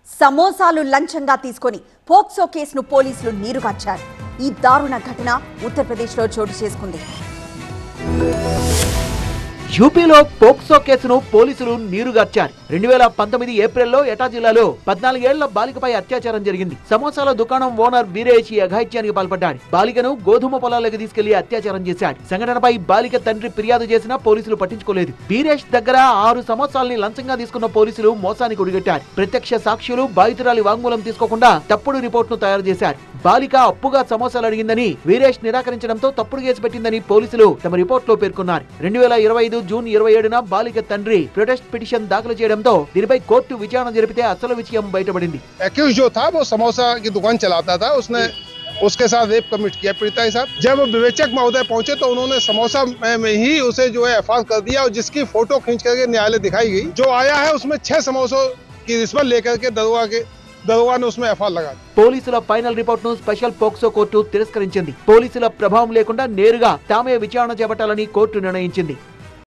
సమోసాలు లంచంగా తీసుకొని పోక్సో కేసును పోలీసులు నీరుగార్చారు. ఈ దారుణ ఘటన ఉత్తరప్రదేశ్లో చోటు చేసుకుంది. యూపీలో పోక్సో కేసును పోలీసులు నీరుగార్చారు. 2019 ఏప్రిల్లో ఎటా జిల్లాలో 14 ఏళ్ల బాలికపై అత్యాచారం జరిగింది. సమోసాల దుకాణం ఓనర్ వీరేష్ ఈ అఘాయిత్యానికి పాల్పడ్డాడు. బాలికను గోధుమ పొలాలకు తీసుకెళ్లి అత్యాచారం చేశాడు. సంఘటనపై బాలిక తండ్రి ఫిర్యాదు చేసినా పోలీసులు పట్టించుకోలేదు. వీరేష్ దగ్గర 6 సమోసాల్ని లంచంగా తీసుకున్న పోలీసులు మోసానికి ఒడిగట్టారు. ప్రత్యక్ష సాక్షులు బాధితురాలి వాంగ్మూలం తీసుకోకుండా తప్పుడు రిపోర్టును తయారు చేశారు. బాలిక అప్పుగా సమోసాలు అడిగిందని వీరేష్ నిరాకరించడంతో తప్పుడు కేసు పెట్టిందని పోలీసులు తమ రిపోర్టులో పేర్కొన్నారు. 2025 జూన్ 27న బాలిక తండ్రి ప్రొటెస్ట్ పిటిషన్ దాఖలు చేయడంతో దీనిపై కోర్టు విచారణ జరిపితే అసలు విషయం బయటపడింది. एक्यूज जो था वो समोसा की दुकान चलाता था, उसने उसके साथ रेप कमिट किया पीड़िता के साथ। जब विवेचक महोदय पहुंचे तो उन्होंने समोसा में ही उसे जो है एफआईआर कर दिया और जिसकी फोटो खींच करके न्यायालय दिखाई गई। जो आया है उसमें 6 समोसों की रिश्वत लेकर के दरोगा ने उसमें एफआईआर लगा दी। పోలీసుల ఫైనల్ రిపోర్ట్ ను స్పెషల్ పోక్సో కోర్టు తిరస్కరించింది. పోలీసుల ప్రభావం లేకుండా నేరుగా తామే విచారణ చేపట్టాలని కోర్టు నిర్ణయించింది.